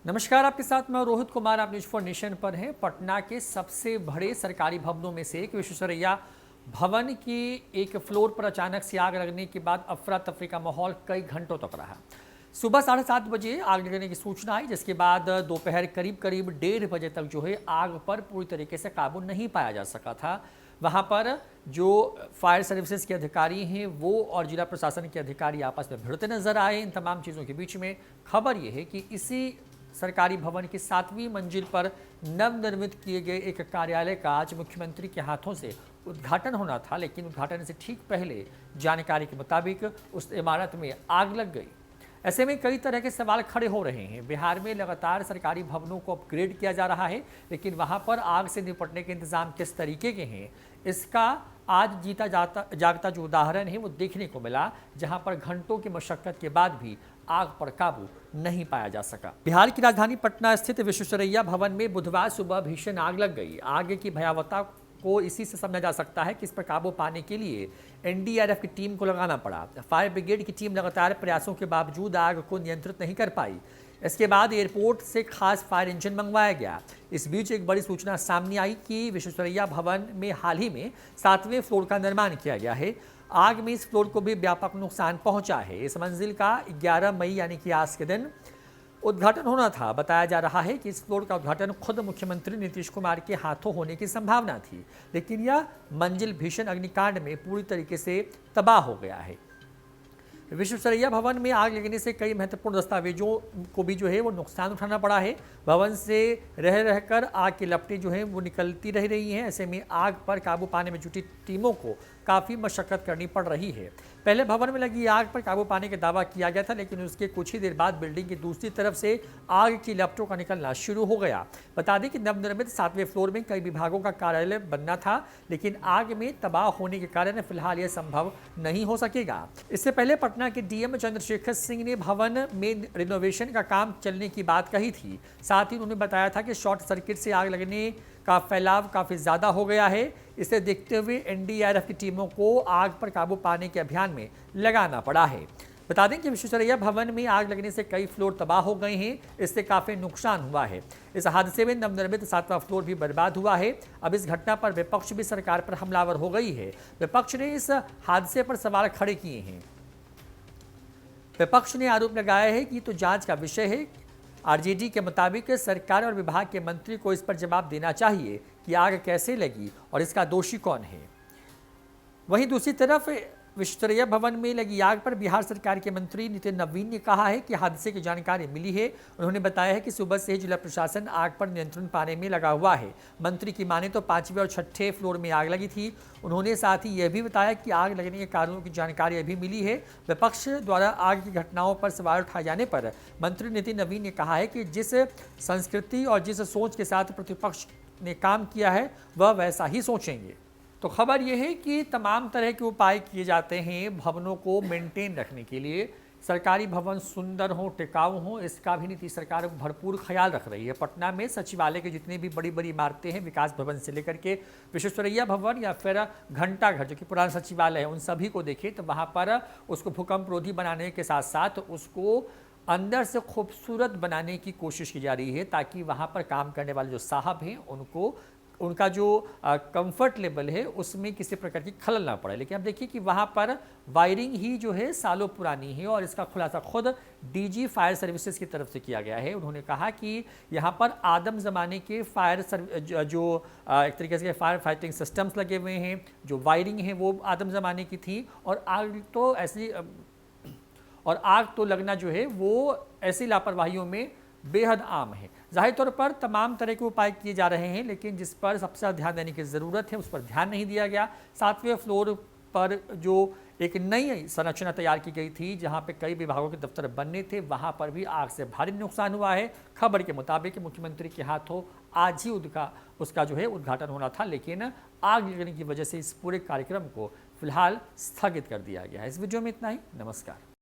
नमस्कार, आपके साथ मैं रोहित कुमार। आप न्यूज फॉर नेशन पर हैं। पटना के सबसे बड़े सरकारी भवनों में से एक विश्वेश्वरैया भवन की एक फ्लोर पर अचानक से आग लगने के बाद अफरा तफरी का माहौल कई घंटों तक रहा। सुबह 7:30 बजे आग लगने की सूचना आई, जिसके बाद दोपहर करीब करीब 1:30 बजे तक जो है आग पर पूरी तरीके से काबू नहीं पाया जा सका था। वहाँ पर जो फायर सर्विसेज के अधिकारी हैं वो और जिला प्रशासन के अधिकारी आपस में भिड़ते नजर आए। इन तमाम चीज़ों के बीच में खबर ये है कि इसी सरकारी भवन की 7वीं मंजिल पर नवनिर्मित किए गए एक कार्यालय का आज मुख्यमंत्री के हाथों से उद्घाटन होना था, लेकिन उद्घाटन से ठीक पहले जानकारी के मुताबिक उस इमारत में आग लग गई। ऐसे में कई तरह के सवाल खड़े हो रहे हैं। बिहार में लगातार सरकारी भवनों को अपग्रेड किया जा रहा है, लेकिन वहां पर आग से निपटने के इंतजाम किस तरीके के हैं, इसका आज जीता जागता जो उदाहरण है वो देखने को मिला, जहां पर घंटों की मशक्कत के बाद भी आग पर काबू नहीं पाया जा सका। बिहार की राजधानी पटना स्थित विश्वेश्वरैया भवन में बुधवार सुबह भीषण आग लग गई। आग की भयावहता को इसी से समझा जा सकता है कि इस पर काबू पाने के लिए एनडीआरएफ की टीम को लगाना पड़ा। फायर ब्रिगेड की टीम लगातार प्रयासों के बावजूद आग को नियंत्रित नहीं कर पाई। इसके बाद एयरपोर्ट से खास फायर इंजन मंगवाया गया। इस बीच एक बड़ी सूचना सामने आई कि विश्वेश्वरैया भवन में हाल ही में 7वें फ्लोर का निर्माण किया गया है। आग में इस फ्लोर को भी व्यापक नुकसान पहुंचा है। इस मंजिल का 11 मई यानी कि आज के दिन उद्घाटन होना था। बताया जा रहा है कि इस फ्लोर का उद्घाटन खुद मुख्यमंत्री नीतीश कुमार के हाथों होने की संभावना थी, लेकिन यह मंजिल भीषण अग्निकांड में पूरी तरीके से तबाह हो गया है। विश्वेश्वरैया भवन में आग लगने से कई महत्वपूर्ण दस्तावेजों को भी जो है वो नुकसान उठाना पड़ा है। भवन से रह रहकर आग की लपटें जो हैं वो निकलती रह रही हैं। ऐसे में आग पर काबू पाने में जुटी टीमों को काफ़ी मशक्कत करनी पड़ रही है। पहले भवन में लगी आग पर काबू पाने का दावा किया गया था, लेकिन उसके कुछ ही देर बाद बिल्डिंग की दूसरी तरफ से आग की लपटों का निकलना शुरू हो गया। बता दें कि नवनिर्मित 7वें फ्लोर में कई विभागों का कार्यालय बनना था, लेकिन आग में तबाह होने के कारण फिलहाल यह संभव नहीं हो सकेगा। इससे पहले पटना के डीएम चंद्रशेखर सिंह ने भवन में रिनोवेशन का काम चलने की बात कही थी। साथ ही उन्होंने बताया था कि शॉर्ट सर्किट से आग लगने का फैलाव काफ़ी ज़्यादा हो गया है। इसे देखते हुए एनडीआरएफ की टीमों को आग पर काबू पाने के अभियान में लगाना पड़ा है। बता दें कि विश्वेश्वरैया भवन में आग लगने से कई फ्लोर तबाह हो गए हैं। इससे काफ़ी नुकसान हुआ है। इस हादसे में नवनिर्मित 7वां फ्लोर भी बर्बाद हुआ है। अब इस घटना पर विपक्ष भी सरकार पर हमलावर हो गई है। विपक्ष ने इस हादसे पर सवाल खड़े किए हैं। विपक्ष ने आरोप लगाया है कि तो जांच का विषय है। आरजेडी के मुताबिक सरकार और विभाग के मंत्री को इस पर जवाब देना चाहिए कि आग कैसे लगी और इसका दोषी कौन है। वहीं दूसरी तरफ विश्वेश्वरैया भवन में लगी आग पर बिहार सरकार के मंत्री नितिन नवीन ने कहा है कि हादसे की जानकारी मिली है। उन्होंने बताया है कि सुबह से ही जिला प्रशासन आग पर नियंत्रण पाने में लगा हुआ है। मंत्री की माने तो 5वें और 6ठे फ्लोर में आग लगी थी। उन्होंने साथ ही यह भी बताया कि आग लगने के कारणों की जानकारी अभी मिली है। विपक्ष द्वारा आग की घटनाओं पर सवाल उठाए जाने पर मंत्री नितिन नवीन ने कहा है कि जिस संस्कृति और जिस सोच के साथ प्रतिपक्ष ने काम किया है वह वैसा ही सोचेंगे। तो खबर यह है कि तमाम तरह के उपाय किए जाते हैं भवनों को मेंटेन रखने के लिए। सरकारी भवन सुंदर हो, टिकाऊ हो, इसका भी नीतीश सरकार भरपूर ख्याल रख रही है। पटना में सचिवालय के जितनी भी बड़ी बड़ी इमारतें हैं, विकास भवन से लेकर के विश्वेश्वरैया भवन या फिर घंटाघर जो कि पुराना सचिवालय है, उन सभी को देखें तो वहाँ पर उसको भूकंप रोधी बनाने के साथ साथ उसको अंदर से खूबसूरत बनाने की कोशिश की जा रही है, ताकि वहाँ पर काम करने वाले जो साहब हैं उनको उनका जो कंफर्ट लेवल है उसमें किसी प्रकार की खलल ना पड़े। लेकिन अब देखिए कि वहाँ पर वायरिंग ही जो है सालों पुरानी है और इसका खुलासा खुद डीजी फायर सर्विसेज की तरफ से किया गया है। उन्होंने कहा कि यहाँ पर आदम ज़माने के एक तरीके से फायर फाइटिंग सिस्टम्स लगे हुए हैं। जो वायरिंग है वो आदम ज़माने की थी और आग तो लगना जो है वो ऐसी लापरवाहियों में बेहद आम है। जाहिर तौर पर तमाम तरह के उपाय किए जा रहे हैं, लेकिन जिस पर सबसे ज़्यादा ध्यान देने की ज़रूरत है उस पर ध्यान नहीं दिया गया। 7वें फ्लोर पर जो एक नई संरचना तैयार की गई थी, जहां पे कई विभागों के दफ्तर बनने थे, वहां पर भी आग से भारी नुकसान हुआ है। खबर के मुताबिक मुख्यमंत्री के हाथों आज ही उसका जो है उद्घाटन होना था, लेकिन आग लगने की वजह से इस पूरे कार्यक्रम को फिलहाल स्थगित कर दिया गया है। इस वीडियो में इतना ही। नमस्कार।